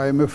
IMF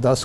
10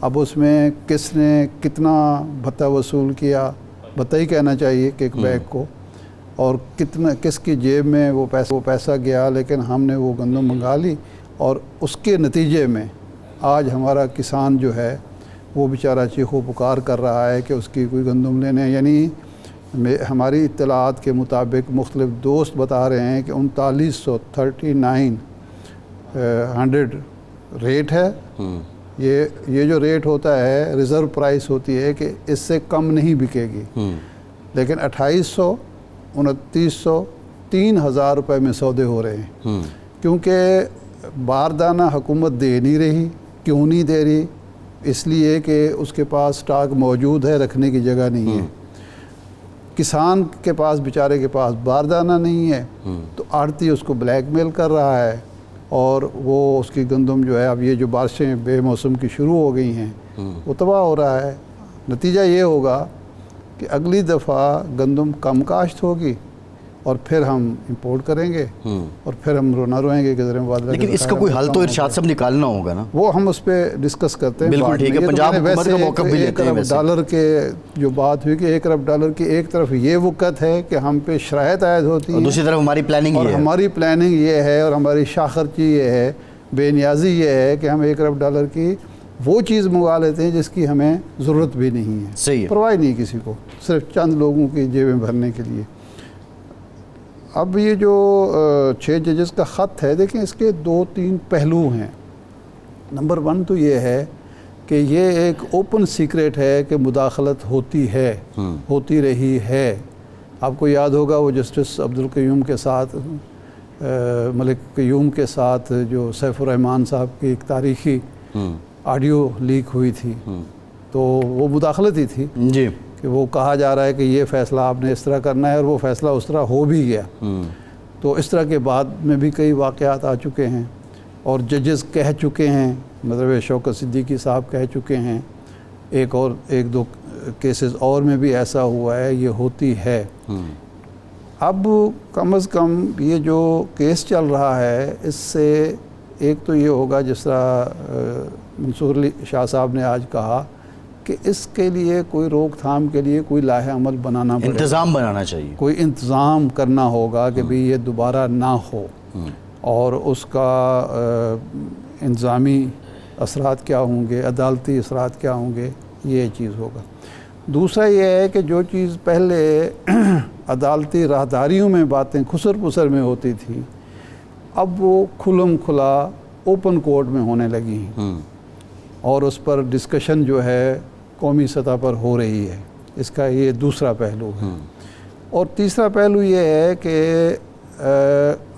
اب اس میں کس نے کتنا بھتہ وصول کیا، بھتہ ہی کہنا چاہیے کک بیک کو، اور کتنا کس کی جیب میں وہ پیسہ گیا، لیکن ہم نے وہ گندم منگا لی، اور اس کے نتیجے میں آج ہمارا کسان جو ہے وہ بیچارہ چیخ و پکار کر رہا ہے کہ اس کی کوئی گندم لینے، یعنی ہماری اطلاعات کے مطابق مختلف دوست بتا رہے ہیں کہ 3900 ریٹ ہے۔ یہ جو ریٹ ہوتا ہے ریزرو پرائس ہوتی ہے کہ اس سے کم نہیں بکے گی، لیکن 2800 2900 3000 روپے میں سودے ہو رہے ہیں، کیونکہ باردانہ حکومت دے نہیں رہی۔ کیوں نہیں دے رہی؟ اس لیے کہ اس کے پاس سٹاک موجود ہے، رکھنے کی جگہ نہیں ہے۔ کسان کے پاس بیچارے کے پاس باردانہ نہیں ہے، تو آڑتی اس کو بلیک میل کر رہا ہے، اور وہ اس کی گندم جو ہے، اب یہ جو بارشیں بے موسم کی شروع ہو گئی ہیں وہ تباہ ہو رہا ہے۔ نتیجہ یہ ہوگا کہ اگلی دفعہ گندم کم کاشت ہوگی، اور پھر ہم امپورٹ کریں گے، اور پھر ہم رونا روئیں گے کہ زر مبادلہ۔ لیکن اس کا کوئی حل تو ارشاد صاحب نکالنا ہوگا نا؟ وہ ہم اس پہ ڈسکس کرتے ہیں۔ بالکل ٹھیک ہے، پنجاب حکومت کا موقف بھی لیتے ہیں۔ $1 ارب کے جو بات ہوئی کہ $1 ارب کی ایک طرف یہ وقت ہے کہ ہم پہ شرائط عائد ہوتی ہے، دوسری طرف ہماری پلاننگ اور ہماری پلاننگ یہ ہے، اور ہماری شاخرچی یہ ہے، بے نیازی یہ ہے کہ ہم $1 ارب کی وہ چیز منگوا لیتے ہیں جس کی ہمیں ضرورت بھی نہیں ہے، صحیح ہے، پرواہ نہیں کسی کو، صرف چند لوگوں کی جیبیں بھرنے کے لیے۔ اب یہ جو 6 ججز کا خط ہے، دیکھیں اس کے 2-3 پہلو ہیں۔ نمبر 1 تو یہ ہے کہ یہ ایک اوپن سیکریٹ ہے کہ مداخلت ہوتی ہے، ہوتی رہی ہے۔ آپ کو یاد ہوگا وہ جسٹس عبدالقیوم کے ساتھ، ملک قیوم کے ساتھ جو سیف الرحمان صاحب کی ایک تاریخی آڈیو لیک ہوئی تھی، تو وہ مداخلت ہی تھی جی، کہ وہ کہا جا رہا ہے کہ یہ فیصلہ آپ نے اس طرح کرنا ہے، اور وہ فیصلہ اس طرح ہو بھی گیا۔ تو اس طرح کے بعد میں بھی کئی واقعات آ چکے ہیں، اور ججز کہہ چکے ہیں، مطلب شوکت صدیقی صاحب کہہ چکے ہیں، ایک دو کیسز اور میں بھی ایسا ہوا ہے، یہ ہوتی ہے۔ اب کم از کم یہ جو کیس چل رہا ہے، اس سے ایک تو یہ ہوگا جس طرح منصور علی شاہ صاحب نے آج کہا کہ اس کے لیے کوئی روک تھام کے لیے کوئی لائحہ عمل بنانا پڑے، انتظام بنانا چاہیے، کوئی انتظام کرنا ہوگا کہ بھئی یہ دوبارہ نہ ہو، اور اس کا انتظامی اثرات کیا ہوں گے، عدالتی اثرات کیا ہوں گے، یہ چیز ہوگا۔ دوسرا یہ ہے کہ جو چیز پہلے عدالتی راہداریوں میں باتیں خسر پسر میں ہوتی تھی، اب وہ کھلم کھلا اوپن کورٹ میں ہونے لگی ہیں، اور اس پر ڈسکشن جو ہے قومی سطح پر ہو رہی ہے۔ اس کا یہ دوسرا پہلو ہے۔ اور تیسرا پہلو یہ ہے کہ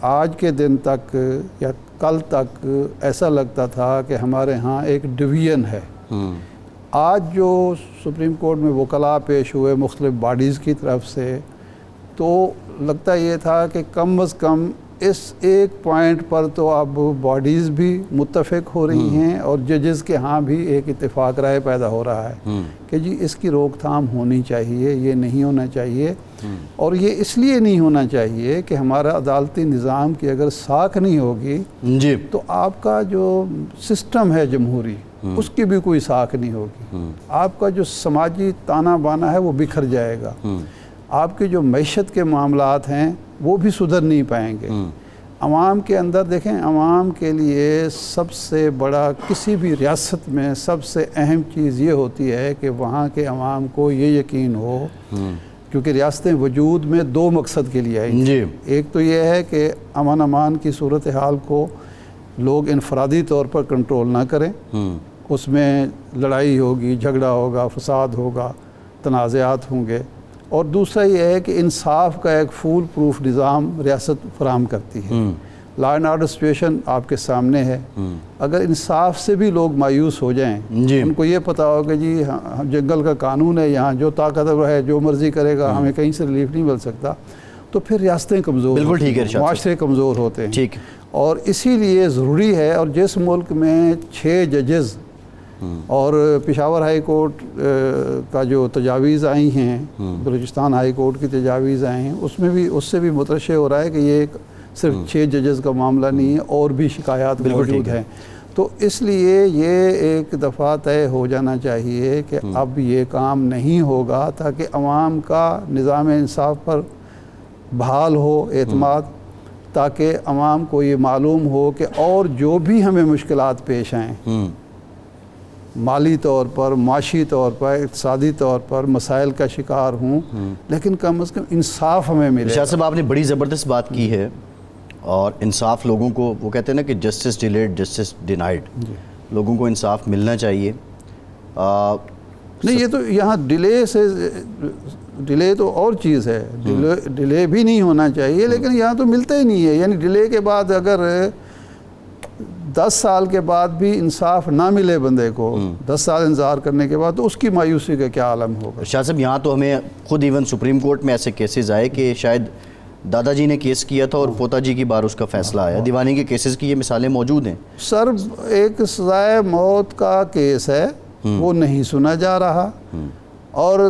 آج کے دن تک یا کل تک ایسا لگتا تھا کہ ہمارے ہاں ایک ڈویژن ہے۔ آج جو سپریم کورٹ میں وکلاء پیش ہوئے مختلف باڈیز کی طرف سے، تو لگتا یہ تھا کہ کم از کم اس ایک پوائنٹ پر تو اب باڈیز بھی متفق ہو رہی ہیں، اور ججز کے ہاں بھی ایک اتفاق رائے پیدا ہو رہا ہے کہ جی اس کی روک تھام ہونی چاہیے، یہ نہیں ہونا چاہیے۔ اور یہ اس لیے نہیں ہونا چاہیے کہ ہمارا عدالتی نظام کی اگر ساکھ نہیں ہوگی جی، تو آپ کا جو سسٹم ہے جمہوری، اس کی بھی کوئی ساکھ نہیں ہوگی، آپ کا جو سماجی تانا بانا ہے وہ بکھر جائے گا، آپ کے جو معیشت کے معاملات ہیں وہ بھی سدھر نہیں پائیں گے۔ عوام کے اندر دیکھیں، عوام کے لیے سب سے بڑا کسی بھی ریاست میں سب سے اہم چیز یہ ہوتی ہے کہ وہاں کے عوام کو یہ یقین ہو، کیونکہ ریاستیں وجود میں 2 مقصد کے لیے آئی ہیں۔ ایک تو یہ ہے کہ امن امان کی صورتحال کو لوگ انفرادی طور پر کنٹرول نہ کریں، اس میں لڑائی ہوگی، جھگڑا ہوگا، فساد ہوگا، تنازعات ہوں گے۔ اور دوسرا یہ ہے کہ انصاف کا ایک فول پروف نظام ریاست فراہم کرتی ہے۔ لا اینڈ آرڈر سچویشن آپ کے سامنے ہے، اگر انصاف سے بھی لوگ مایوس ہو جائیں، ان کو یہ پتا ہو کہ جی جنگل کا قانون ہے، یہاں جو طاقتور ہے جو مرضی کرے گا، ہمیں کہیں سے ریلیف نہیں مل سکتا، تو پھر ریاستیں کمزور ہوتی ہیں، معاشرے کمزور ہوتے ہیں۔ اور اسی لیے ضروری ہے، اور جس ملک میں 6 ججز اور پشاور ہائی کورٹ کا جو تجاویز آئی ہیں، بلوچستان ہائی کورٹ کی تجاویز آئی ہیں، اس میں بھی اس سے بھی مترشح ہو رہا ہے کہ یہ صرف 6 ججز کا معاملہ نہیں ہے، اور بھی شکایات موجود ہیں۔ تو اس لیے یہ ایک دفعہ طے ہو جانا چاہیے کہ اب یہ کام نہیں ہوگا، تاکہ عوام کا نظام انصاف پر بحال ہو اعتماد، تاکہ عوام کو یہ معلوم ہو کہ اور جو بھی ہمیں مشکلات پیش آئیں، مالی طور پر، معاشی طور پر، اقتصادی طور پر مسائل کا شکار ہوں، لیکن کم از کم انصاف ہمیں ملے۔ شاہ صاحب آپ نے بڑی زبردست بات کی ہے، اور انصاف لوگوں کو، وہ کہتے ہیں نا کہ جسٹس ڈیلیڈ جسٹس ڈینائڈ، لوگوں کو انصاف ملنا چاہیے۔ نہیں، یہ تو یہاں ڈیلے تو اور چیز ہے، ڈیلے بھی نہیں ہونا چاہیے، لیکن یہاں تو ملتا ہی نہیں ہے۔ یعنی ڈیلے کے بعد اگر 10 سال کے بعد بھی انصاف نہ ملے بندے کو، 10 سال انتظار کرنے کے بعد، تو اس کی مایوسی کا کیا عالم ہوگا۔ شاہ صاحب یہاں تو ہمیں خود ایون سپریم کورٹ میں ایسے کیسز آئے کہ شاید دادا جی نے کیس کیا تھا اور پوتا جی کی بار اس کا فیصلہ آیا، دیوانی کے کیسز کی یہ مثالیں موجود ہیں۔ سر، ایک سزائے موت کا کیس ہے، وہ نہیں سنا جا رہا، اور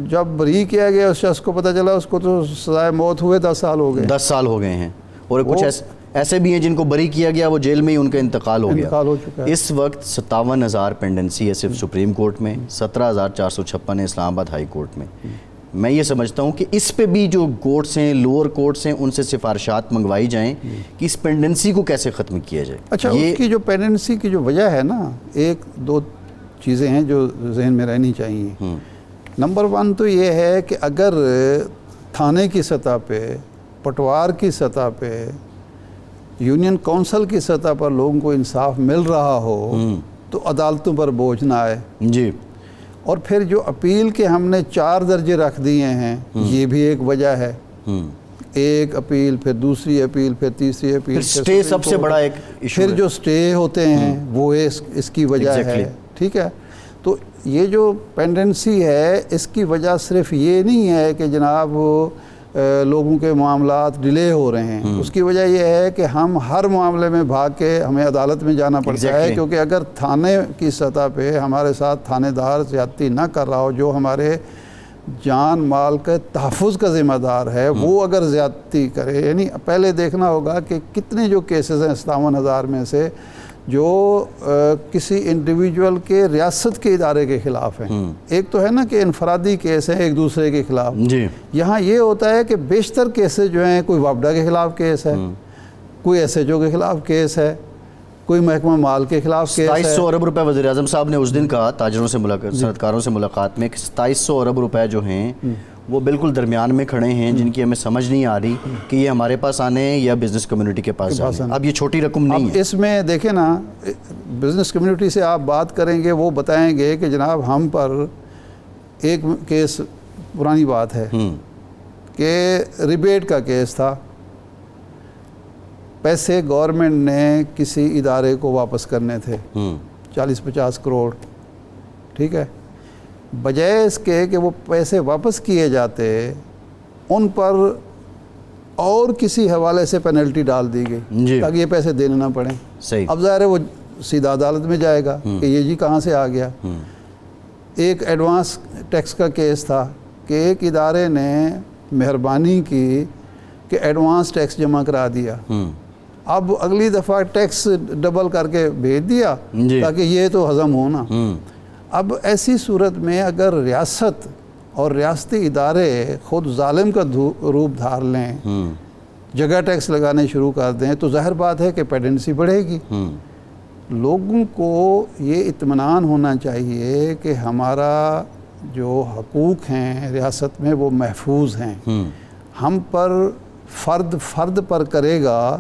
جب بری کیا گیا اس شخص کو پتہ چلا اس کو تو سزائے موت ہوئے 10 سال ہو گئے، 10 سال ہو گئے ہیں، اور کچھ ایسے بھی ہیں جن کو بری کیا گیا، وہ جیل میں ہی ان کا انتقال ہو گیا۔ انتقال ہو چکا ہے۔ اس وقت 57,000 پینڈنسی ہے صرف سپریم کورٹ میں، 17,456 ہے اسلام آباد ہائی کورٹ میں۔ میں یہ سمجھتا ہوں کہ اس پہ بھی جو کورٹس ہیں، لوور کورٹس ہیں، ان سے سفارشات منگوائی جائیں کہ اس پینڈنسی کو کیسے ختم کیا جائے۔ اچھا، اس کی جو پینڈنسی کی جو وجہ ہے نا، ایک دو چیزیں ہیں جو ذہن میں رہنی چاہیے۔ نمبر 1 تو یہ ہے کہ اگر تھانے کی سطح پہ، پٹوار کی سطح پہ، یونین کونسل کی سطح پر لوگوں کو انصاف مل رہا ہو تو عدالتوں پر بوجھ نہ آئے۔ جی، اور پھر جو اپیل کے ہم نے 4 درجے رکھ دیے ہیں، یہ بھی ایک وجہ ہے۔ ایک اپیل، پھر دوسری اپیل، پھر تیسری اپیل، پھر سٹے سب سے بڑا ایک ایشو ہے۔ پھر جو سٹے ہوتے ہیں وہ اس کی وجہ ہے، ٹھیک ہے۔ تو یہ جو پینڈنسی ہے، اس کی وجہ صرف یہ نہیں ہے کہ جناب لوگوں کے معاملات ڈیلے ہو رہے ہیں، اس کی وجہ یہ ہے کہ ہم ہر معاملے میں بھاگ کے ہمیں عدالت میں جانا پڑتا ہے، کیونکہ اگر تھانے کی سطح پہ ہمارے ساتھ تھانے دار زیادتی نہ کر رہا ہو، جو ہمارے جان مال کے تحفظ کا ذمہ دار ہے، وہ اگر زیادتی کرے، یعنی پہلے دیکھنا ہوگا کہ کتنے جو کیسز ہیں 57,000 میں سے جو کسی انڈیویجول کے ریاست کے ادارے کے خلاف ہیں۔ ایک تو ہے نا کہ انفرادی کیس ہیں ایک دوسرے کے خلاف، یہاں یہ ہوتا ہے کہ بیشتر کیسز جو ہیں، کوئی وابڈا کے خلاف کیس ہے، کوئی ایس ایچ او کے خلاف کیس ہے، کوئی محکمہ مال کے خلاف کیس ہے۔ 2700 ارب روپے وزیر اعظم صاحب نے اس دن کہا تاجروں سے صنعتکاروں سے ملاقات میں کہ 2700 ارب روپے جو ہیں وہ بالکل درمیان میں کھڑے ہیں، جن کی ہمیں سمجھ نہیں آ رہی کہ یہ ہمارے پاس آنے ہیں یا بزنس کمیونٹی کے پاس جانے ہیں۔ اب یہ چھوٹی رقم نہیں ہے۔ اس میں دیکھیں نا، بزنس کمیونٹی سے آپ بات کریں گے، وہ بتائیں گے کہ جناب ہم پر ایک کیس، پرانی بات ہے کہ ریبیٹ کا کیس تھا، پیسے گورنمنٹ نے کسی ادارے کو واپس کرنے تھے 40-50 کروڑ، ٹھیک ہے۔ بجائے اس کے کہ وہ پیسے واپس کیے جاتے، ان پر اور کسی حوالے سے پینلٹی ڈال دی گئی تاکہ یہ پیسے دینے نہ پڑیں۔ صحیح۔ اب ظاہر ہے وہ سیدھا عدالت میں جائے گا کہ یہ جی کہاں سے آ گیا۔ ایک ایڈوانس ٹیکس کا کیس تھا کہ ایک ادارے نے مہربانی کی کہ ایڈوانس ٹیکس جمع کرا دیا، اب اگلی دفعہ ٹیکس ڈبل کر کے بھیج دیا تاکہ یہ تو ہضم ہونا۔ اب ایسی صورت میں اگر ریاست اور ریاستی ادارے خود ظالم کا روپ دھار لیں، جگہ ٹیکس لگانے شروع کر دیں، تو ظاہر بات ہے کہ پیڈنسی بڑھے گی۔ لوگوں کو یہ اطمینان ہونا چاہیے کہ ہمارا جو حقوق ہیں ریاست میں وہ محفوظ ہیں، ہم پر فرد پر کرے گا،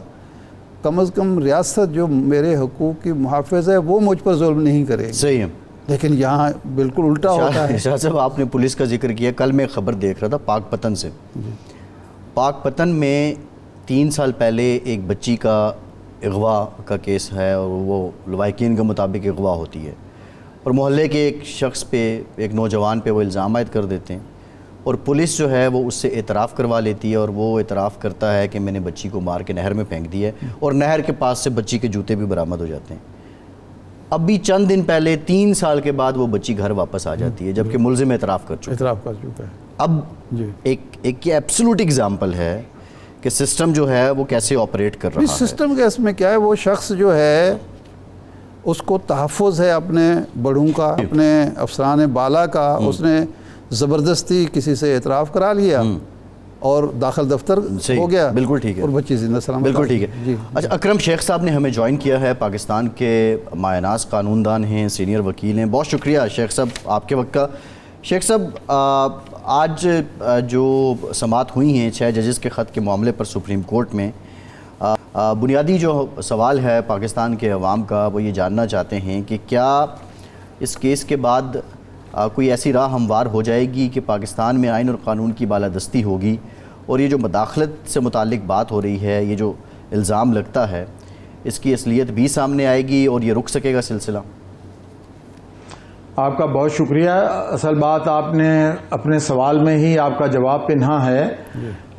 کم از کم ریاست جو میرے حقوق کی محافظ ہے وہ مجھ پر ظلم نہیں کرے گی۔ صحیح ہے۔ لیکن یہاں بالکل الٹا ہوتا ہے۔ شاہ صاحب آپ نے پولیس کا ذکر کیا، کل میں خبر دیکھ رہا تھا پاک پتن سے۔ پاک پتن میں 3 سال پہلے ایک بچی کا اغوا کا کیس ہے، اور وہ لوائقین کے مطابق اغوا ہوتی ہے، اور محلے کے ایک شخص پہ، ایک نوجوان پہ وہ الزام عائد کر دیتے ہیں، اور پولیس جو ہے وہ اس سے اعتراف کروا لیتی ہے، اور وہ اعتراف کرتا ہے کہ میں نے بچی کو مار کے نہر میں پھینک دیا ہے، اور نہر کے پاس سے بچی کے جوتے بھی برآمد ہو جاتے ہیں۔ اب بھی چند دن پہلے 3 سال کے بعد وہ بچی گھر واپس آ جاتی ہے، جبکہ ملزم اعتراف کر چکا ہے۔ اب ایک یہ ایبسولوٹ اگزامپل ہے کہ سسٹم جو ہے وہ کیسے آپریٹ کر رہا ہے۔ سسٹم کے اس میں کیا ہے، وہ شخص جو ہے اس کو تحفظ ہے اپنے بڑوں کا، اپنے افسران بالا کا، اس نے زبردستی کسی سے اعتراف کرا لیا اور داخل دفتر ہو گیا، بالکل ٹھیک ہے، اور بچی زندہ سلامت، بالکل ٹھیک ہے۔ اچھا، اکرم شیخ صاحب نے ہمیں جوائن کیا ہے، پاکستان کے مایہ ناز قانون دان ہیں، سینئر وکیل ہیں، بہت شکریہ شیخ صاحب آپ کے وقت کا۔ شیخ صاحب، آج جو سماعت ہوئی ہیں 6 ججز کے خط کے معاملے پر سپریم کورٹ میں، بنیادی جو سوال ہے پاکستان کے عوام کا وہ یہ جاننا چاہتے ہیں کہ کیا اس کیس کے بعد کوئی ایسی راہ ہموار ہو جائے گی کہ پاکستان میں آئین اور قانون کی بالادستی ہوگی، اور یہ جو مداخلت سے متعلق بات ہو رہی ہے، یہ جو الزام لگتا ہے، اس کی اصلیت بھی سامنے آئے گی اور یہ رک سکے گا سلسلہ؟ آپ کا بہت شکریہ۔ اصل بات آپ نے اپنے سوال میں ہی آپ کا جواب پنہا ہے۔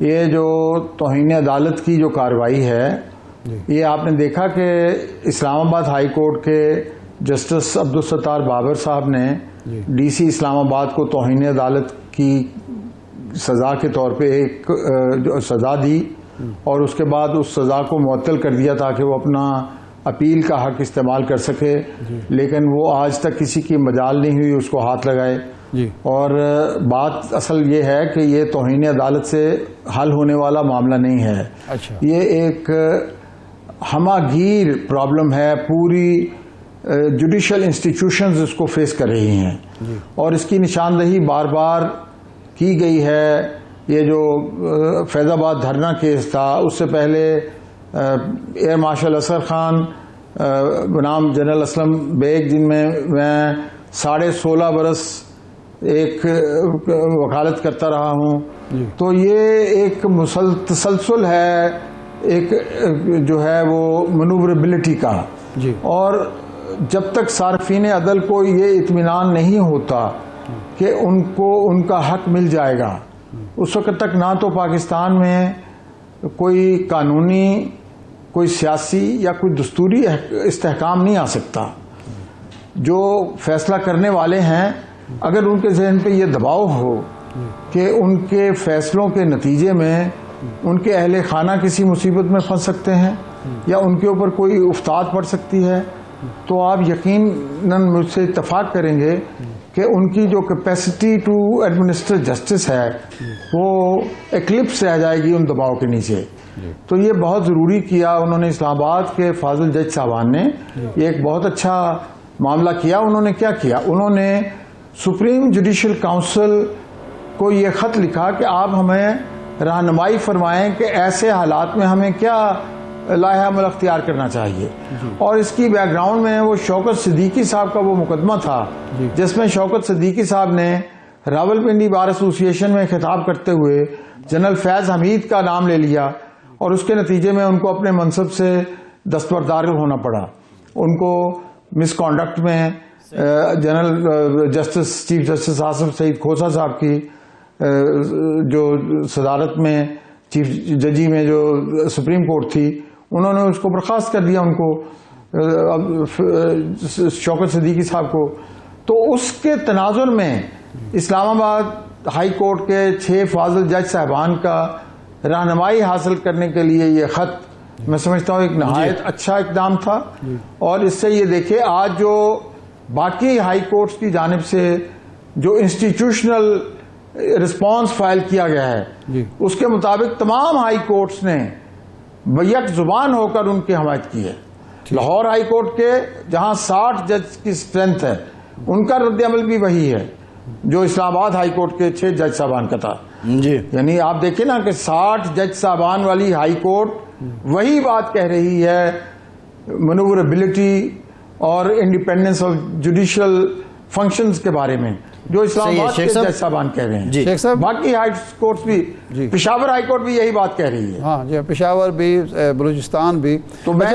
یہ جو توہین عدالت کی جو کارروائی ہے، یہ آپ نے دیکھا کہ اسلام آباد ہائی کورٹ کے جسٹس عبدالستار بابر صاحب نے ڈی سی اسلام آباد کو توہین عدالت کی سزا کے طور پہ ایک سزا دی، اور اس کے بعد اس سزا کو معطل کر دیا تاکہ وہ اپنا اپیل کا حق استعمال کر سکے، لیکن وہ آج تک کسی کی مجال نہیں ہوئی اس کو ہاتھ لگائے۔ اور بات اصل یہ ہے کہ یہ توہین عدالت سے حل ہونے والا معاملہ نہیں ہے۔ یہ ایک ہمہ گیر پرابلم ہے، پوری جوڈیشل انسٹیٹیوشنز اس کو فیس کر رہی ہیں، اور اس کی نشاندہی بار بار کی گئی ہے۔ یہ جو فیض آباد دھرنا کیس تھا، اس سے پہلے ایئر مارشل اصغر خان بنام جنرل اسلم بیگ، جن میں 16.5 برس ایک وکالت کرتا رہا ہوں، تو یہ ایک تسلسل ہے، ایک جو ہے وہ منوربلٹی کا، اور جب تک صارفین عدل کو یہ اطمینان نہیں ہوتا کہ ان کو ان کا حق مل جائے گا، اس وقت تک نہ تو پاکستان میں کوئی قانونی، کوئی سیاسی یا کوئی دستوری استحکام نہیں آ سکتا۔ جو فیصلہ کرنے والے ہیں، اگر ان کے ذہن پہ یہ دباؤ ہو کہ ان کے فیصلوں کے نتیجے میں ان کے اہل خانہ کسی مصیبت میں پھنس سکتے ہیں یا ان کے اوپر کوئی افتاد پڑ سکتی ہے، تو آپ یقیناً مجھ سے اتفاق کریں گے کہ ان کی جو کیپیسٹی ٹو ایڈمنسٹر جسٹس ہے وہ ایکلپس رہ جائے گی ان دباؤ کے نیچے۔ تو یہ بہت ضروری کیا انہوں نے، اسلام آباد کے فاضل جج صاحبان نے یہ ایک بہت اچھا معاملہ کیا۔ انہوں نے کیا کیا؟ انہوں نے سپریم جوڈیشل کاؤنسل کو یہ خط لکھا کہ آپ ہمیں رہنمائی فرمائیں کہ ایسے حالات میں ہمیں کیا لائحہ عمل اختیار کرنا چاہیے۔ اور اس کی بیک گراؤنڈ میں وہ شوکت صدیقی صاحب کا وہ مقدمہ تھا جس میں شوکت صدیقی صاحب نے راولپنڈی بار ایسوسی ایشن میں خطاب کرتے ہوئے جنرل فیض حمید کا نام لے لیا، اور اس کے نتیجے میں ان کو اپنے منصب سے دستبردار ہونا پڑا۔ ان کو مس کانڈکٹ میں general justice chief justice Asif Saeed Khosa صاحب کی جو صدارت میں چیف ججی میں جو سپریم کورٹ تھی، انہوں نے اس کو برخاست کر دیا، ان کو شوکت صدیقی صاحب کو۔ تو اس کے تناظر میں اسلام آباد ہائی کورٹ کے 6 فاضل جج صاحبان کا رہنمائی حاصل کرنے کے لیے یہ خط میں سمجھتا ہوں ایک نہایت اچھا اقدام تھا۔ اور اس سے یہ دیکھیں آج جو باقی ہائی کورٹس کی جانب سے جو انسٹیٹیوشنل رسپانس فائل کیا گیا ہے، اس کے مطابق تمام ہائی کورٹس نے بیک زبان ہو کر ان کی حمایت کی ہے۔ لاہور ہائی کورٹ کے جہاں 60 جج کی اسٹرینتھ ہے، ان کا رد عمل بھی وہی ہے جو اسلام آباد ہائی کورٹ کے 6 جج صاحبان کا تھا۔ یعنی آپ دیکھیں نا کہ 60 جج صاحبان والی ہائی کورٹ وہی بات کہہ رہی ہے منوربلٹی اور انڈیپینڈنس آف جوڈیشل فنکشنز کے بارے میں، جو اسلام آباد کے جج صاحبان کہہ رہے ہیں۔ شیخ صاحب، باقی ہائی کورٹس بھی، پشاور ہائی کورٹ بھی یہی بات کہہ رہی ہے۔ ہاں جی، پشاور بھی، بلوچستان بھی۔ تو میں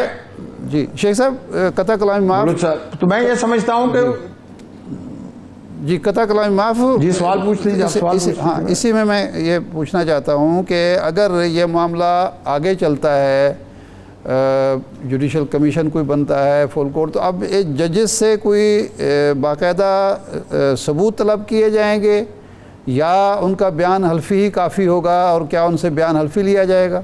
جی شیخ صاحب، قطع کلامی معاف، تو میں یہ سمجھتا ہوں کہ جی قطع کلامی معاف، جی سوال پوچھ لیجیے۔ ہاں، اسی میں یہ پوچھنا چاہتا ہوں کہ اگر یہ معاملہ آگے چلتا ہے، جوڈیشل کمیشن کوئی بنتا ہے فل کورٹ، تو اب ججز سے کوئی باقاعدہ ثبوت طلب کیے جائیں گے یا ان کا بیان حلفی ہی کافی ہوگا، اور کیا ان سے بیان حلفی لیا جائے گا؟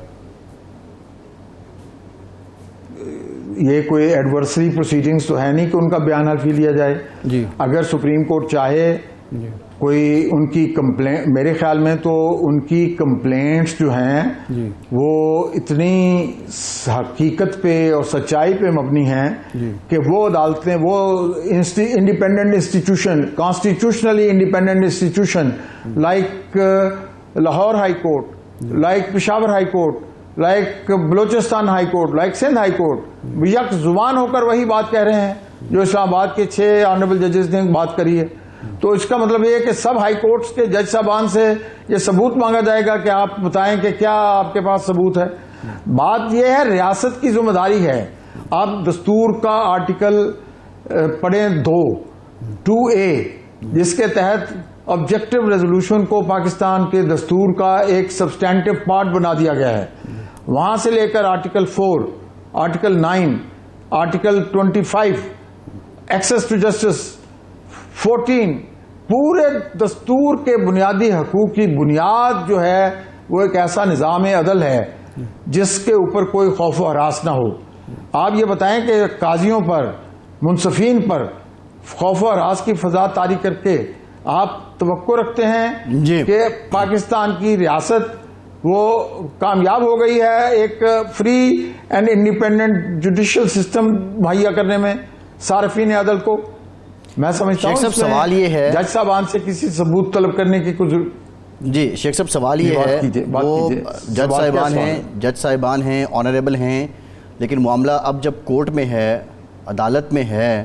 یہ کوئی ایڈورسری پروسیڈنگز تو ہے نہیں کہ ان کا بیان حلفی لیا جائے. جی اگر سپریم کورٹ چاہے جی کوئی ان کی کمپلین، میرے خیال میں تو ان کی کمپلینٹس جو ہیں جی وہ اتنی حقیقت پہ اور سچائی پہ مبنی ہیں جی کہ وہ عدالتیں، وہ independent institution, constitutionally independent institution like Lahore high court, like Peshawar high court, like Balochistan high court, like Sindh high court, یک زبان ہو کر وہی بات کہہ رہے ہیں جو اسلام آباد کے 6 آنریبل ججز نے بات کری ہے. تو اس کا مطلب یہ ہے کہ سب ہائی کورٹس کے جج صاحبان سے یہ ثبوت مانگا جائے گا کہ آپ بتائیں کہ کیا آپ کے پاس ثبوت ہے. بات یہ ہے ریاست کی ذمہ داری ہے. آپ دستور کا آرٹیکل پڑھیں 2A جس کے تحت آبجیکٹو ریزولوشن کو پاکستان کے دستور کا ایک سبسٹینٹو پارٹ بنا دیا گیا ہے. وہاں سے لے کر article 4، article 9، article 25، access to justice 14، پورے دستور کے بنیادی حقوق کی بنیاد جو ہے وہ ایک ایسا نظام عدل ہے جس کے اوپر کوئی خوف و ہراس نہ ہو. آپ یہ بتائیں کہ قاضیوں پر، منصفین پر خوف و ہراس کی فضا طاری کر کے آپ توقع رکھتے ہیں جی کہ پاکستان کی ریاست وہ کامیاب ہو گئی ہے ایک free and independent judicial system مہیا کرنے میں صارفین عدل کو؟ میں سمجھتا ہوں شیخ صاحب سوال یہ ہے، جج صاحبان سے کسی ثبوت طلب کرنے کی کوئی جی شیخ صاحب سوال یہ ہے، وہ جج صاحبان ہیں، آنریبل ہیں، لیکن معاملہ اب جب کورٹ میں ہے، عدالت میں ہے،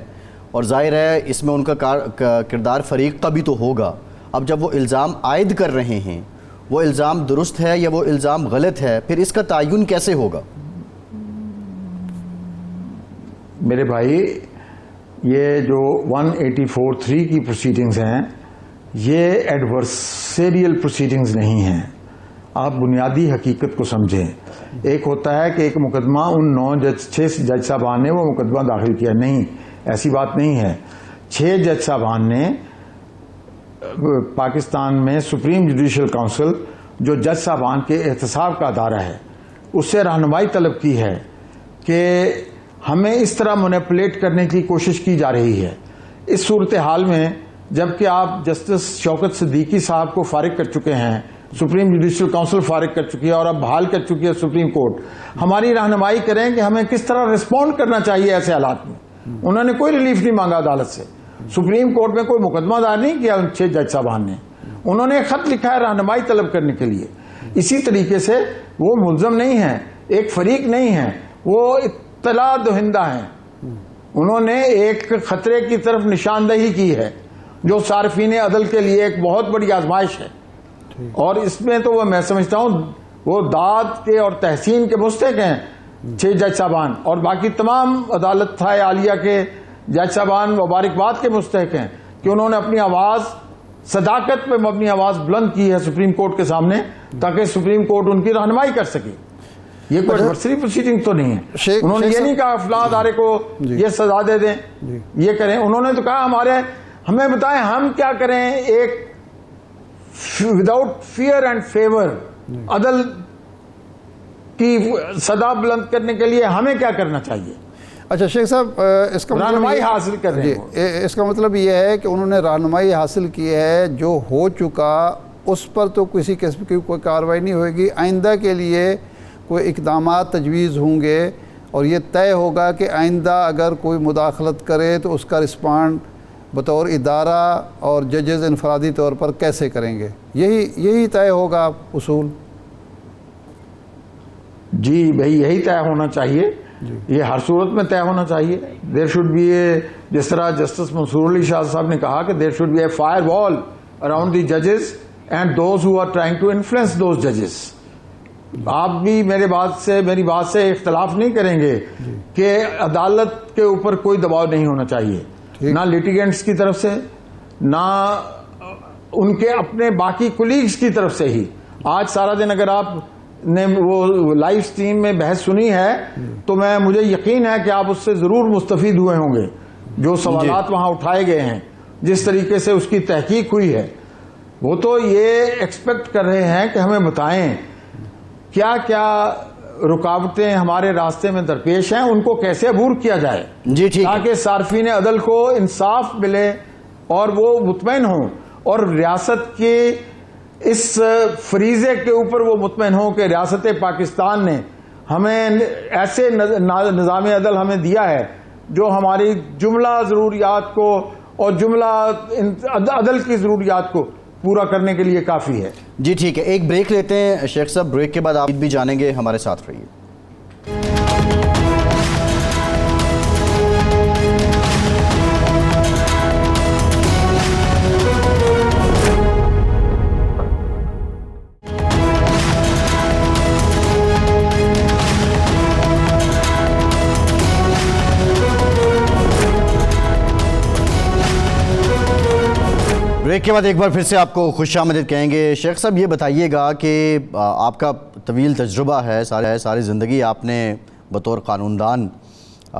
اور ظاہر ہے اس میں ان کا کردار فریق کا بھی تو ہوگا. اب جب وہ الزام عائد کر رہے ہیں، وہ الزام درست ہے یا وہ الزام غلط ہے، پھر اس کا تعین کیسے ہوگا؟ میرے بھائی یہ جو 184(3) کی پروسیڈنگز ہیں یہ ایڈورسریل پروسیڈنگز نہیں ہیں. آپ بنیادی حقیقت کو سمجھیں. ایک ہوتا ہے کہ ایک مقدمہ ان 6 جج صاحبان نے وہ مقدمہ داخل کیا، نہیں، ایسی بات نہیں ہے. 6 جج صاحبان نے پاکستان میں سپریم جوڈیشل کونسل جو جج صاحبان کے احتساب کا ادارہ ہے اس سے رہنمائی طلب کی ہے کہ ہمیں اس طرح مینیپولیٹ کرنے کی کوشش کی جا رہی ہے. اس صورتحال میں جبکہ آپ جسٹس شوکت صدیقی صاحب کو فارغ کر چکے ہیں، سپریم جوڈیشل کونسل فارغ کر چکی ہے اور اب بحال کر چکی ہے سپریم کورٹ، ہماری رہنمائی کریں کہ ہمیں کس طرح رسپونڈ کرنا چاہیے ایسے حالات میں. انہوں نے کوئی ریلیف نہیں مانگا عدالت سے. سپریم کورٹ میں کوئی مقدمہ دائر نہیں کیا ان 6 جج صاحبان نے. انہوں نے خط لکھا ہے رہنمائی طلب کرنے کے لیے. اسی طریقے سے وہ ملزم نہیں ہیں، ایک فریق نہیں ہیں، وہ اطلاع دہندہ ہیں. انہوں نے ایک خطرے کی طرف نشاندہی کی ہے جو صارفین عدل کے لیے ایک بہت بڑی آزمائش ہے. اور اس میں تو وہ میں سمجھتا ہوں وہ داد کے اور تحسین کے مستحق ہیں 6 جج صاحبان، اور باقی تمام عدالت عالیہ کے جج صاحبان مبارکباد کے مستحق ہیں کہ انہوں نے اپنی آواز، صداقت پہ مبنی آواز بلند کی ہے سپریم کورٹ کے سامنے تاکہ سپریم کورٹ ان کی رہنمائی کر سکے. یہ کوئی ایڈورسری پروسیڈنگ تو نہیں ہے. انہوں نے یہ نہیں کہا فلاں ادارے کو یہ سزا دے دیں، یہ کریں. انہوں نے تو کہا ہمیں بتائیں ہم کیا کریں ایک وداؤٹ فیئر اینڈ فیور عدل کی صدا بلند کرنے کے لیے ہمیں کیا کرنا چاہیے. اچھا شیخ صاحب، اس کا رہنمائی حاصل کر رہے ہیں. اس کا مطلب یہ ہے کہ انہوں نے رہنمائی حاصل کی ہے، جو ہو چکا اس پر تو کسی قسم کی کوئی کارروائی نہیں ہوئے گی. آئندہ کے لیے کوئی اقدامات تجویز ہوں گے اور یہ طے ہوگا کہ آئندہ اگر کوئی مداخلت کرے تو اس کا رسپانڈ بطور ادارہ اور ججز انفرادی طور پر کیسے کریں گے. یہی طے ہوگا اصول. جی بھائی یہی طے ہونا چاہیے. یہ ہر صورت میں طے ہونا چاہیے. دیر شوڈ بی اے، جس طرح جسٹس منصور علی شاہ صاحب نے کہا کہ there should be a fire وال اراؤنڈ دی ججز and those who are trying to influence those ججز. آپ بھی میری بات سے اختلاف نہیں کریں گے کہ عدالت کے اوپر کوئی دباؤ نہیں ہونا چاہیے، نہ لیٹیگنٹس کی طرف سے نہ ان کے اپنے باقی کولیگز کی طرف سے ہی. آج سارا دن اگر آپ نے وہ لائیو سٹریم میں بحث سنی ہے تو مجھے یقین ہے کہ آپ اس سے ضرور مستفید ہوئے ہوں گے. جو سوالات وہاں اٹھائے گئے ہیں، جس طریقے سے اس کی تحقیق ہوئی ہے، وہ تو یہ ایکسپیکٹ کر رہے ہیں کہ ہمیں بتائیں کیا کیا رکاوٹیں ہمارے راستے میں درپیش ہیں ان کو کیسے عبور کیا جائے جی ٹھیک ہے. تاکہ صارفین عدل کو انصاف ملے اور وہ مطمئن ہوں اور ریاست کے اس فریضے کے اوپر وہ مطمئن ہوں کہ ریاست پاکستان نے ہمیں ایسے نظام عدل ہمیں دیا ہے جو ہماری جملہ ضروریات کو اور جملہ عدل کی ضروریات کو پورا کرنے کے لیے کافی ہے. جی ٹھیک ہے, ایک بریک لیتے ہیں شیخ صاحب, بریک کے بعد آپ بھی جانیں گے, ہمارے ساتھ رہیے. بریک کے بعد ایک بار پھر سے آپ کو خوش آمدید کہیں گے. شیخ صاحب یہ بتائیے گا کہ آپ کا طویل تجربہ ہے, ساری زندگی آپ نے بطور قانوندان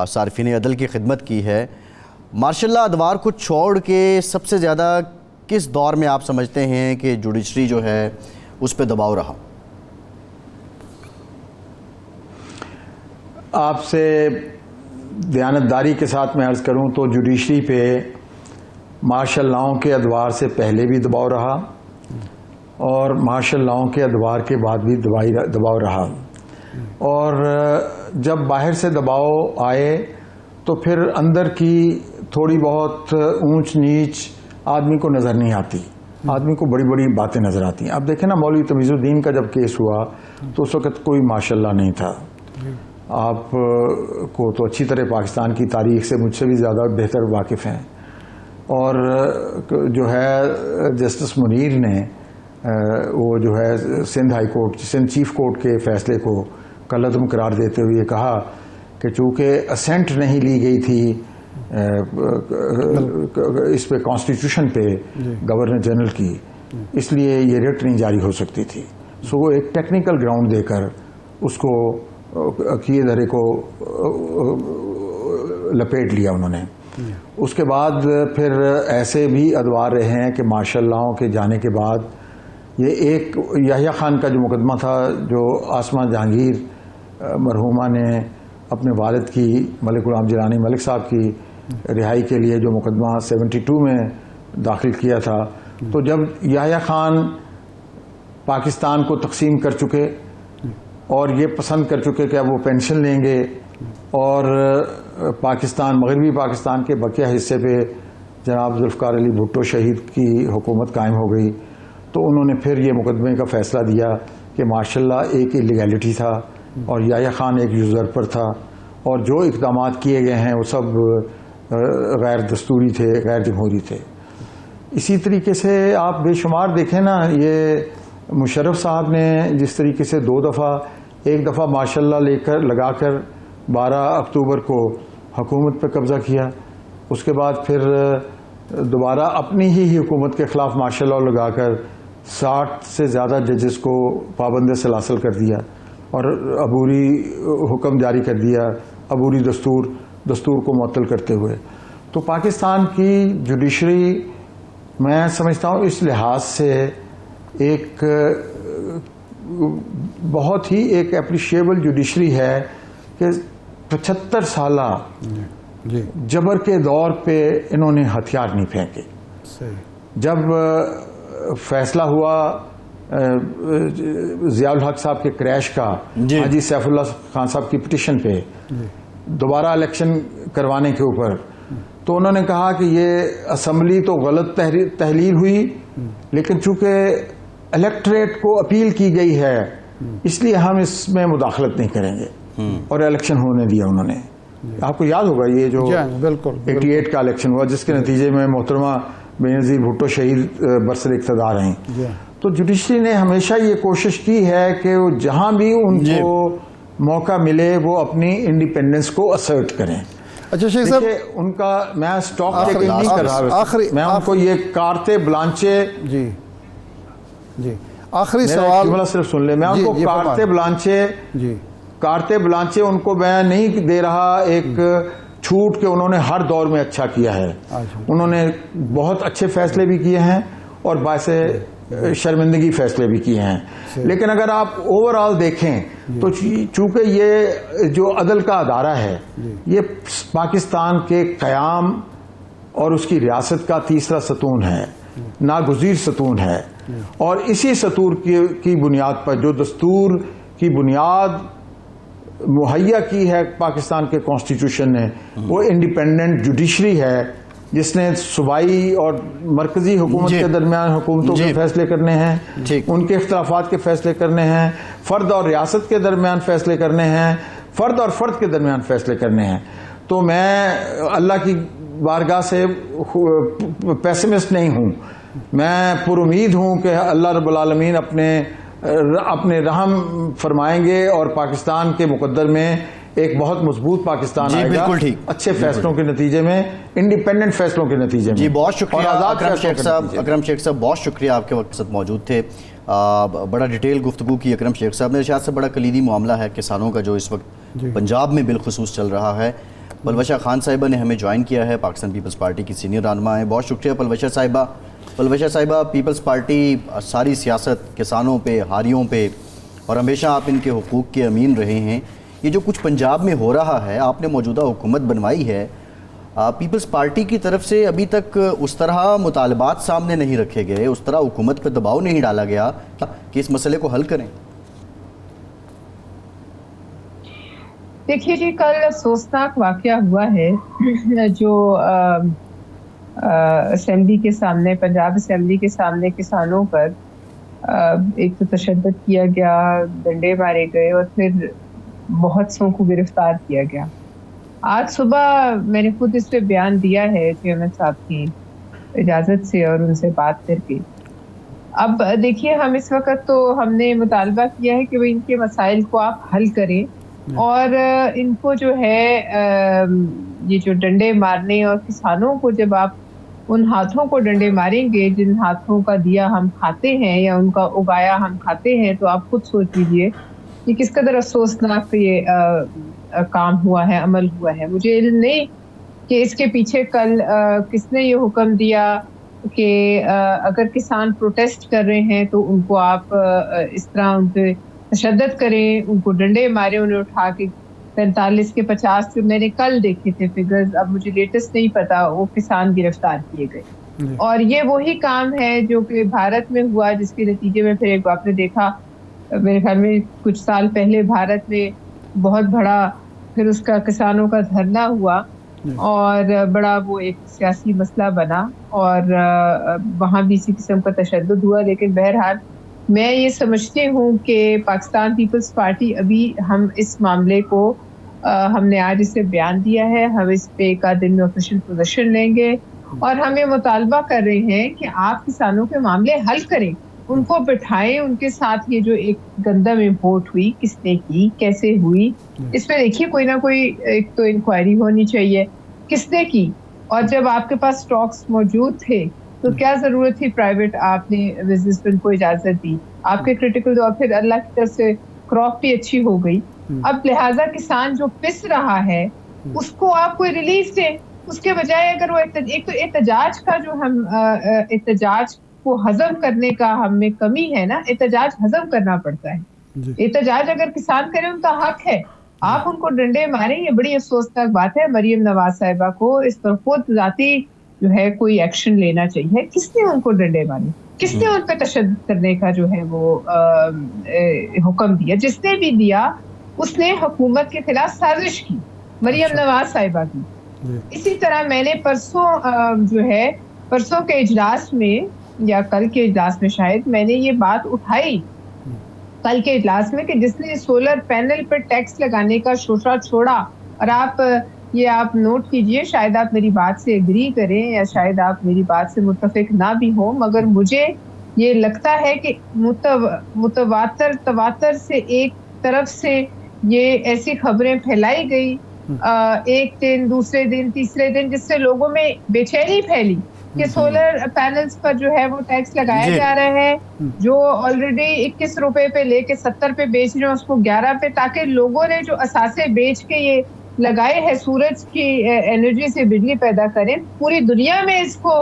صارفین عدل کی خدمت کی ہے. ماشاء اللہ ادوار کو چھوڑ کے سب سے زیادہ کس دور میں آپ سمجھتے ہیں کہ جوڈیشری جو ہے اس پہ دباؤ رہا؟ آپ سے دیانتداری کے ساتھ میں عرض کروں تو جوڈیشری پہ مارشل لاؤں کے ادوار سے پہلے بھی دباؤ رہا اور مارشل لاؤں کے ادوار کے بعد بھی دباؤ رہا. اور جب باہر سے دباؤ آئے تو پھر اندر کی تھوڑی بہت اونچ نیچ آدمی کو نظر نہیں آتی, آدمی کو بڑی بڑی باتیں نظر آتی ہیں. اب دیکھیں نا, مولوی تمیز الدین کا جب کیس ہوا تو اس وقت کوئی ماشاء اللہ نہیں تھا. آپ کو تو اچھی طرح پاکستان کی تاریخ سے مجھ سے بھی زیادہ بہتر واقف ہیں. اور جو ہے جسٹس منیر نے وہ جو ہے Sindh high court, Sindh chief court کے فیصلے کو کالعدم قرار دیتے ہوئے کہا کہ چونکہ اسینٹ نہیں لی گئی تھی اس پہ کانسٹیٹیوشن پہ گورنر جنرل کی, اس لیے یہ ریٹ نہیں جاری ہو سکتی تھی. سو وہ ایک ٹیکنیکل گراؤنڈ دے کر اس کو کیے دھرے کو لپیٹ لیا انہوں نے. اس کے بعد پھر ایسے بھی ادوار رہے ہیں کہ ماشاء اللہ کے جانے کے بعد یہ ایک یحییٰ خان کا جو مقدمہ تھا, جو آسمہ جہانگیر مرحومہ نے اپنے والد کی, ملک غلام جیلانی ملک صاحب کی رہائی کے لیے جو مقدمہ 72 میں داخل کیا تھا, تو جب یحییٰ خان پاکستان کو تقسیم کر چکے اور یہ پسند کر چکے کہ اب وہ پینشن لیں گے اور پاکستان, مغربی پاکستان کے بقیہ حصے پہ جناب ذوالفقار علی بھٹو شہید کی حکومت قائم ہو گئی, تو انہوں نے پھر یہ مقدمے کا فیصلہ دیا کہ ماشاءاللہ ایک اللیگیلٹی تھا اور یحییٰ خان ایک یوزرپر تھا اور جو اقدامات کیے گئے ہیں وہ سب غیر دستوری تھے, غیر جمہوری تھے. اسی طریقے سے آپ بے شمار دیکھیں نا, یہ مشرف صاحب نے جس طریقے سے 2 دفعہ, ایک دفعہ ماشاءاللہ لگا کر 12 اکتوبر کو حکومت پہ قبضہ کیا, اس کے بعد پھر دوبارہ اپنی ہی حکومت کے خلاف ماشاء اللہ لگا کر 60 سے زیادہ ججز کو پابند سلاسل کر دیا اور عبوری حکم جاری کر دیا, عبوری دستور کو معطل کرتے ہوئے. تو پاکستان کی جوڈیشری میں سمجھتا ہوں اس لحاظ سے ایک بہت ہی ایک اپریشیبل جوڈیشری ہے کہ 75 سالہ جبر کے دور پہ انہوں نے ہتھیار نہیں پھینکے. جب فیصلہ ہوا ضیاء الحق صاحب کے کریش کا حاجی سیف اللہ خان صاحب کی پٹیشن پہ دوبارہ الیکشن کروانے کے اوپر, تو انہوں نے کہا کہ یہ اسمبلی تو غلط تحلیل ہوئی, لیکن چونکہ الیکٹریٹ کو اپیل کی گئی ہے اس لیے ہم اس میں مداخلت نہیں کریں گے, اور الیکشن ہونے دیا انہوں نے. آپ کو یاد ہوگا یہ جو 88 کا الیکشن ہوا جس کے نتیجے میں محترمہ بینظیر بھٹو شہید برسر اقتدار ہیں. تو جوڈیشری نے ہمیشہ یہ کوشش کی ہے کہ جہاں بھی ان کو موقع ملے وہ اپنی انڈیپینڈنس کو اسرٹ کریں. اچھا شیخ صاحب, ان کا میں اسٹاک ٹیکنگ نہیں کر رہا, میں ان کو یہ کارتے بلانچے, جی آخری سوال صرف سن لے, میں ان کو کارتے بلانچے ان کو میں نہیں دے رہا ایک چھوٹ کہ انہوں نے ہر دور میں اچھا کیا ہے. انہوں نے بہت اچھے فیصلے بھی کیے ہیں اور باعث شرمندگی فیصلے بھی کیے ہیں. لیکن اگر آپ اوور آل دیکھیں تو چونکہ یہ جو عدل کا ادارہ ہے یہ پاکستان کے قیام اور اس کی ریاست کا تیسرا ستون ہے, ناگزیر ستون ہے, اور اسی ستون کی بنیاد پر جو دستور کی بنیاد مہیا کی ہے پاکستان کے کانسٹیٹیوشن نے, وہ انڈیپینڈنٹ جوڈیشری ہے جس نے صوبائی اور مرکزی حکومت کے درمیان حکومتوں کے فیصلے کرنے ہیں, ان کے اختلافات کے فیصلے کرنے ہیں, فرد اور ریاست کے درمیان فیصلے کرنے ہیں, فرد اور فرد کے درمیان فیصلے کرنے ہیں. تو میں اللہ کی بارگاہ سے پیسمسٹ نہیں ہوں, میں پر امید ہوں کہ اللہ رب العالمین اپنے رحم فرمائیں گے اور پاکستان کے مقدر میں ایک بہت مضبوط پاکستان آئے گا, اچھے فیصلوں کے نتیجے میں, انڈیپینڈنٹ فیصلوں کے نتیجے میں. جی بہت شکریہ اکرم شیخ صاحب, بہت شکریہ, آپ کے وقت ساتھ موجود تھے. بڑا ڈیٹیل گفتگو کی اکرم شیخ صاحب. میرے خیال سے بڑا کلیدی معاملہ ہے کسانوں کا جو اس وقت پنجاب میں بالخصوص چل رہا ہے. پلوشہ خان صاحبہ نے ہمیں جوائن کیا ہے, پاکستان پیپلز پارٹی کی سینئر رہنما ہیں. بہت شکریہ پلوشہ صاحبہ. پلوشہ صاحبہ, پیپلز پارٹی ساری سیاست کسانوں پہ, ہاریوں پہ, اور ہمیشہ آپ ان کے حقوق کے امین رہے ہیں. یہ جو کچھ پنجاب میں ہو رہا ہے, آپ نے موجودہ حکومت بنوائی ہے, پیپلز پارٹی کی طرف سے ابھی تک اس طرح مطالبات سامنے نہیں رکھے گئے, اس طرح حکومت پہ دباؤ نہیں ڈالا گیا کہ اس مسئلے کو حل کریں. دیکھیے جی, کل افسوسناک واقعہ ہوا ہے جو اسمبلی کے سامنے, پنجاب اسمبلی کے سامنے کسانوں پر ایک تو تشدد کیا گیا, ڈنڈے مارے گئے اور پھر بہت سوں کو گرفتار کیا گیا. آج صبح میں نے خود اس پہ بیان دیا ہے چیئرمین صاحب کی اجازت سے اور ان سے بات کر کے. اب دیکھیے, ہم اس وقت تو ہم نے مطالبہ کیا ہے کہ وہ ان کے مسائل کو آپ حل کریں, اور ان کو جو ہے یہ جو ڈنڈے مارنے, اور کسانوں کو جب آپ ان ہاتھوں کو ڈنڈے ماریں گے جن ہاتھوں کا دیا ہم کھاتے ہیں یا ان کا اگایا ہم کھاتے ہیں, تو آپ خود سوچ لیجیے کہ کس قدر افسوسناک یہ کام ہوا ہے, عمل ہوا ہے. مجھے علم نہیں کہ اس کے پیچھے کل کس نے یہ حکم دیا کہ اگر کسان پروٹیسٹ کر رہے ہیں تو ان کو آپ اس طرح ان پہ تشدد کریں, ان کو ڈنڈے مارے, انہیں اٹھا کے 45 کے 50 جو میں نے کل دیکھے تھے فگرز, اب مجھے لیٹسٹ نہیں پتا, وہ کسان گرفتار کیے گئے. اور یہ وہی کام ہے جو کہ بھارت میں ہوا, جس کے نتیجے میں پھر ایک آپ نے دیکھا میرے خیال میں کچھ سال پہلے بھارت میں بہت بڑا پھر اس کا کسانوں کا دھرنا ہوا, اور بڑا وہ ایک سیاسی مسئلہ بنا, اور وہاں بھی اسی قسم کا تشدد ہوا. لیکن بہرحال میں یہ سمجھتی ہوں کہ پاکستان پیپلز پارٹی ابھی ہم اس معاملے کو ہم نے آج اسے بیان دیا ہے, ہم اس پہ ایک آدھ دن میں آفیشل پوزیشن لیں گے, اور ہم یہ مطالبہ کر رہے ہیں کہ آپ کسانوں کے معاملے حل کریں, ان کو بٹھائیں, ان کے ساتھ یہ جو ایک گندم امپورٹ ہوئی کس نے کی, کیسے ہوئی, اس پہ دیکھیے کوئی نہ کوئی ایک تو انکوائری ہونی چاہیے کس نے کی, اور جب آپ کے پاس سٹاکس موجود تھے تو کیا ضرورت تھی پرائیویٹ, آپ نے بزنس مین کو اجازت دی, آپ کے کریٹیکل اور پھر اللہ کی طرف سے کراپ بھی اچھی ہو گئی. اب لہٰذا کسان جو پس رہا ہے اس کو آپ کوئی ریلیف دیں, اس کے بجائے اگر وہ ایک تو احتجاج کا جو ہم احتجاج کو ہضم کرنے کا ہم میں کمی ہے نا, احتجاج ہضم کرنا پڑتا ہے. احتجاج اگر کسان کرے ان کا حق ہے, آپ ان کو ڈنڈے ماریں, یہ بڑی افسوسناک بات ہے. مریم نواز صاحبہ کو اس پر خود ذاتی جو ہے کوئی ایکشن لینا چاہیے. کس نے ان کو ڈنڈے مارے, کس نے ان پہ تشدد کرنے کا جو ہے وہ حکم دیا, جس نے بھی دیا اس نے حکومت کے خلاف سازش کی, مریم نواز صاحبہ کی. اسی طرح میں نے پرسوں کے اجلاس میں یا کل کے اجلاس میں شاید میں نے یہ بات اٹھائی کل کے اجلاس میں کہ جس نے سولر پینل پر ٹیکس لگانے کا شوشہ چھوڑا, اور آپ نوٹ کیجئے, شاید آپ میری بات سے ایگری کریں یا شاید آپ میری بات سے متفق نہ بھی ہوں, مگر مجھے یہ لگتا ہے کہ تواتر سے ایک طرف سے یہ ایسی خبریں پھیلائی گئی ایک دن, دوسرے دن, تیسرے دن, جس سے لوگوں میں بے چینی پھیلی کہ سولر پینلز پر جو ہے وہ ٹیکس لگایا جا رہا ہے, جو آلریڈی 21 روپے پہ لے کے 70 پہ بیچ رہے ہیں اس کو 11 پہ, تاکہ لوگوں نے جو اثاثے بیچ کے یہ لگائے ہیں سورج کی انرجی سے بجلی پیدا کریں, پوری دنیا میں اس کو